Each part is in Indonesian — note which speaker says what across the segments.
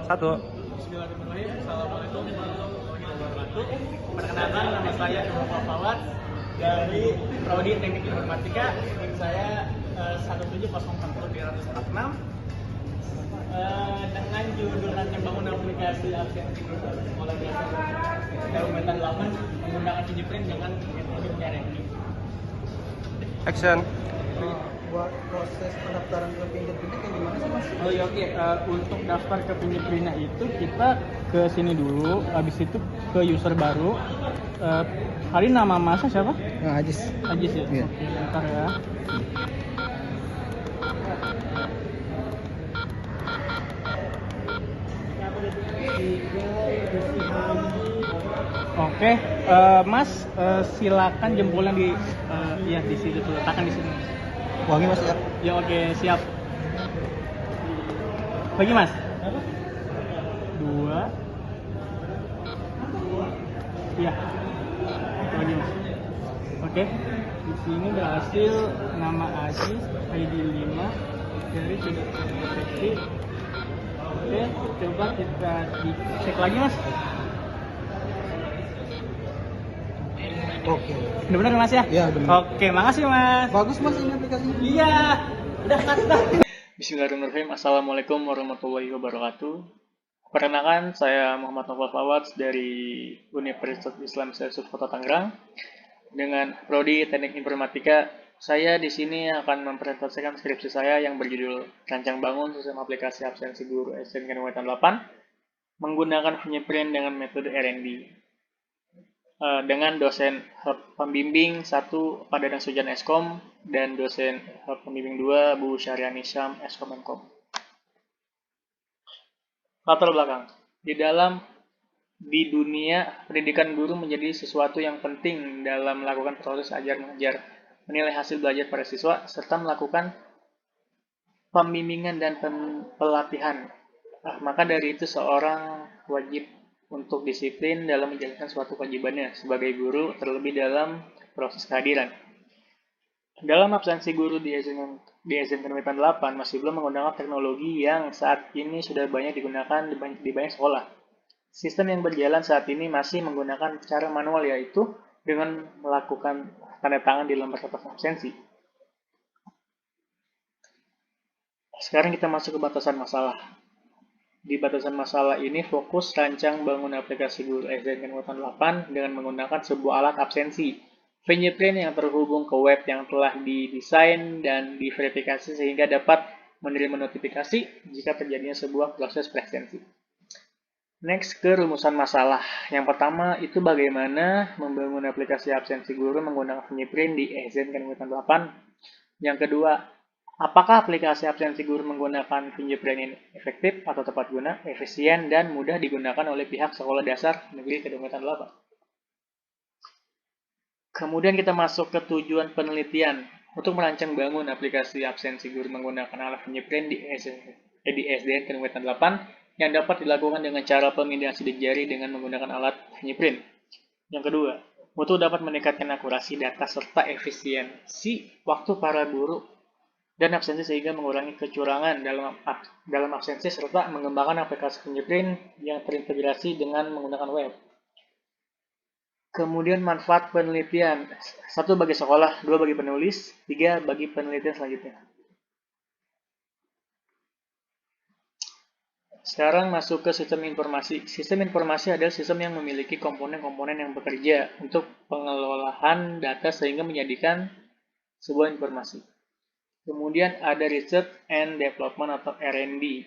Speaker 1: Satu.
Speaker 2: Bismillahirrahmanirrahim. Assalamualaikum warahmatullahi wabarakatuh. Perkenalkan, nama saya Muhammad Fawad dari Prodi Teknik Informatika. Saya 1704036 dengan judul rancang bangun aplikasi absensi guru sekolah dasar Kabupaten 8 menggunakan fingerprint dengan metode RND.
Speaker 1: Action.
Speaker 3: Buat proses pendaftaran ke fingerprintnya kayak gimana sih mas?
Speaker 2: Oh iya, oke. Untuk daftar ke fingerprintnya itu kita ke sini dulu, habis itu ke user baru. Hari nama masnya siapa?
Speaker 3: Nah, Ajis.
Speaker 2: Ajis ya?
Speaker 3: Iya.
Speaker 2: Oke, bentar ya. Oke, Mas, silakan jempolnya di sini, letakkan di sini.
Speaker 3: Wangi mas ya?
Speaker 2: Ya oke, siap. Bagi Mas. Dua. Iya. Bagi Mas. Oke. Di sini berhasil nama Aziz, ID 5 dari tidak terdeteksi. Oke, coba kita cek lagi Mas.
Speaker 3: Oke.
Speaker 2: Benar-benar Mas ya?
Speaker 3: Iya, benar.
Speaker 2: Oke, makasih Mas.
Speaker 3: Bagus mas ini aplikasinya.
Speaker 2: Iya. Udah Mas. Bismillahirrahmanirrahim. Assalamualaikum warahmatullahi wabarakatuh. Perkenalkan, saya Muhammad Novel Fawad dari Universitas Islam Institut Kota Tangerang dengan Prodi Teknik Informatika. Saya di sini akan mempresentasikan skripsi saya yang berjudul Rancang Bangun Sistem Aplikasi Absensi Guru SMK Wetan 8 menggunakan fingerprint dengan metode RND. Dengan dosen pembimbing 1 Pak Dadang Sujan Eskom dan dosen pembimbing 2 Bu Syariani Syam Eskom Menkom. Latar belakang. Di dunia pendidikan guru menjadi sesuatu yang penting dalam melakukan proses ajar mengajar, menilai hasil belajar para siswa serta melakukan pembimbingan dan pelatihan. Maka dari itu seorang wajib untuk disiplin dalam menjalankan suatu kewajibannya sebagai guru, terlebih dalam proses kehadiran. Dalam absensi guru di SMK Wetan 8 masih belum menggunakan teknologi yang saat ini sudah banyak digunakan di banyak sekolah. Sistem yang berjalan saat ini masih menggunakan cara manual, yaitu dengan melakukan tanda tangan di lembar kertas absensi. Sekarang kita masuk ke batasan masalah. Di batasan masalah ini fokus rancang bangun aplikasi guru SMK Wetan 8 dengan menggunakan sebuah alat absensi, fingerprint yang terhubung ke web yang telah didesain dan diverifikasi sehingga dapat menerima notifikasi jika terjadinya sebuah proses presensi. Next, ke rumusan masalah. Yang pertama itu bagaimana membangun aplikasi absensi guru menggunakan fingerprint di SMK Wetan 8. Yang kedua, apakah aplikasi absensi guru menggunakan fingerprint ini efektif atau tepat guna, efisien, dan mudah digunakan oleh pihak sekolah dasar negeri Kedungwetan 8? Kemudian kita masuk ke tujuan penelitian. Untuk merancang bangun aplikasi absensi guru menggunakan alat fingerprint di SDN Kedungwetan 8 yang dapat dilakukan dengan cara pemindahan sidik jari dengan menggunakan alat fingerprint. Yang kedua, mutu dapat meningkatkan akurasi data serta efisiensi waktu para guru dan absensi sehingga mengurangi kecurangan dalam absensi serta mengembangkan aplikasi fingerprint yang terintegrasi dengan menggunakan web. Kemudian manfaat penelitian, 1 bagi sekolah, 2 bagi penulis, 3 bagi penelitian selanjutnya. Sekarang masuk ke sistem informasi. Sistem informasi adalah sistem yang memiliki komponen-komponen yang bekerja untuk pengelolaan data sehingga menjadikan sebuah informasi. Kemudian ada Research and Development atau R&D.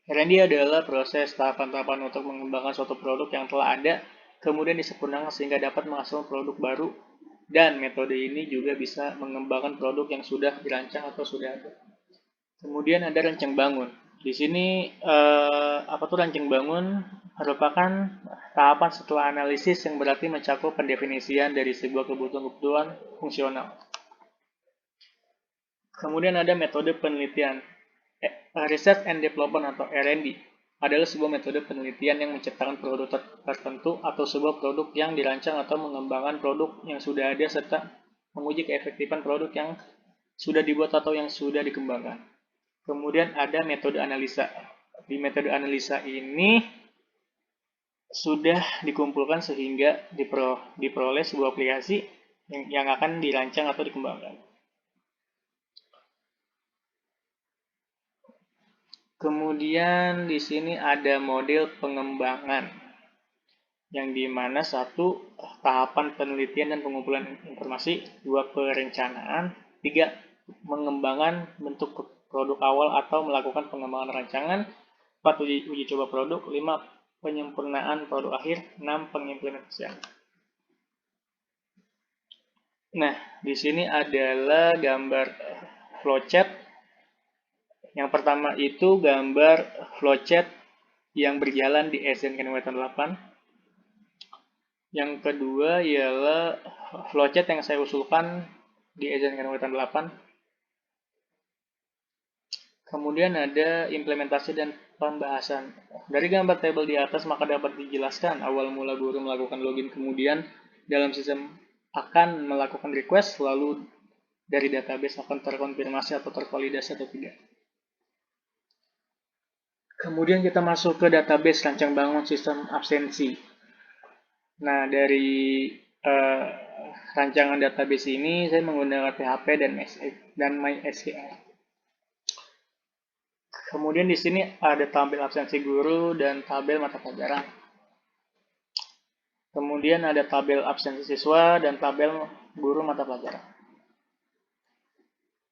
Speaker 2: R&D adalah proses tahapan-tahapan untuk mengembangkan suatu produk yang telah ada, kemudian disempurnakan sehingga dapat menghasilkan produk baru, dan metode ini juga bisa mengembangkan produk yang sudah dirancang atau sudah ada. Kemudian ada rancang bangun. Di sini apa tuh rancang bangun? Merupakan tahapan setelah analisis yang berarti mencakup pendefinisian dari sebuah kebutuhan fungsional. Kemudian ada metode penelitian. Research and Development atau R&D adalah sebuah metode penelitian yang menciptakan produk tertentu atau sebuah produk yang dirancang atau mengembangkan produk yang sudah ada serta menguji keefektifan produk yang sudah dibuat atau yang sudah dikembangkan. Kemudian ada metode analisa. Di metode analisa ini sudah dikumpulkan sehingga diperoleh sebuah aplikasi yang akan dirancang atau dikembangkan. Kemudian di sini ada model pengembangan, yang dimana satu, tahapan penelitian dan pengumpulan informasi, dua, perencanaan, tiga, mengembangkan bentuk produk awal atau melakukan pengembangan rancangan, empat, uji coba produk, lima, penyempurnaan produk akhir, enam, pengimplementasian. Nah, di sini adalah gambar flowchart. Yang pertama itu gambar flowchart yang berjalan di SNK Wetan 8. Yang kedua ialah flowchart yang saya usulkan di SNK Wetan 8. Kemudian ada implementasi dan pembahasan. Dari gambar tabel di atas maka dapat dijelaskan awal mula guru melakukan login, kemudian dalam sistem akan melakukan request, lalu dari database akan terkonfirmasi atau tervalidasi atau tidak. Kemudian kita masuk ke database rancang bangun sistem absensi. Nah, dari rancangan database ini saya menggunakan PHP dan MySQL. Kemudian di sini ada tabel absensi guru dan tabel mata pelajaran. Kemudian ada tabel absensi siswa dan tabel guru mata pelajaran.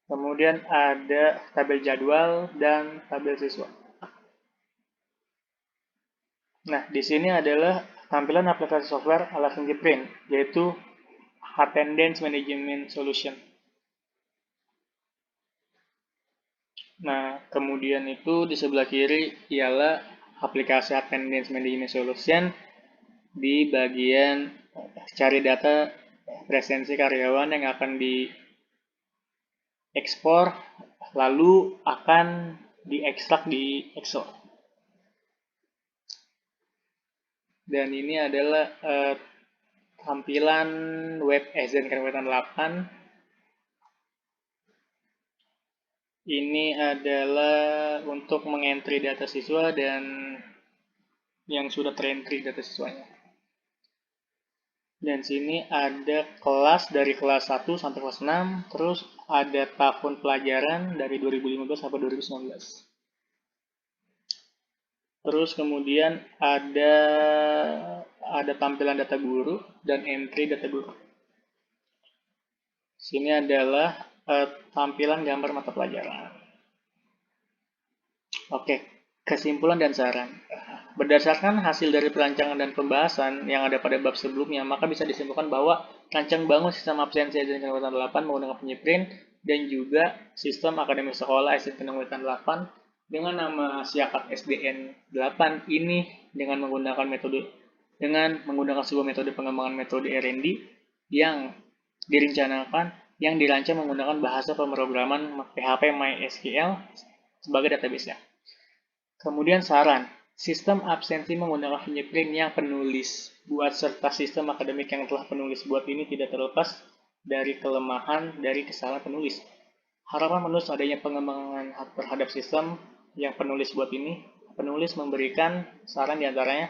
Speaker 2: Kemudian ada tabel jadwal dan tabel siswa. Nah, di sini adalah tampilan aplikasi software ala fingerprint, yaitu Attendance Management Solution. Nah, kemudian itu di sebelah kiri ialah aplikasi Attendance Management Solution di bagian cari data presensi karyawan yang akan diekspor lalu akan diekstrak di Excel. Dan ini adalah tampilan web SNK Wetan 8. Ini adalah untuk mengentry data siswa dan yang sudah terentry data siswanya. Dan sini ada kelas dari kelas 1 sampai kelas 6, terus ada tahun pelajaran dari 2015 sampai 2019. Terus kemudian ada tampilan data guru dan entry data guru. Sini adalah tampilan gambar mata pelajaran. Oke, kesimpulan dan saran. Berdasarkan hasil dari perancangan dan pembahasan yang ada pada bab sebelumnya, maka bisa disimpulkan bahwa rancang bangun sistem absensi SNK Wetan 8 menggunakan penyeprint dan juga sistem akademi sekolah SNK Wetan 8 dengan nama Siakat SDN 8 ini dengan menggunakan sebuah metode pengembangan metode R&D yang dirancang menggunakan bahasa pemrograman PHP MySQL sebagai database-nya. Kemudian saran, sistem absensi menggunakan fingerprint yang penulis buat serta sistem akademik yang telah penulis buat ini tidak terlepas dari kelemahan dari kesalahan penulis. Harapan menulis adanya pengembangan terhadap sistem yang penulis buat ini. Penulis memberikan saran diantaranya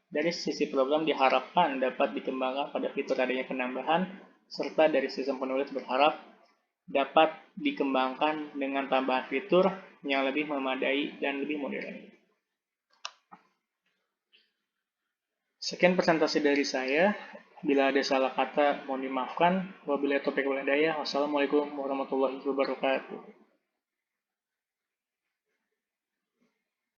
Speaker 2: dari sisi program diharapkan dapat dikembangkan pada fitur adanya penambahan, serta dari sistem penulis berharap dapat dikembangkan dengan tambahan fitur yang lebih memadai dan lebih modern. Sekian presentasi dari saya. Bila ada salah kata, mohon dimaafkan. Wabillahi taufiq wal hidayah. Wassalamualaikum warahmatullahi wabarakatuh.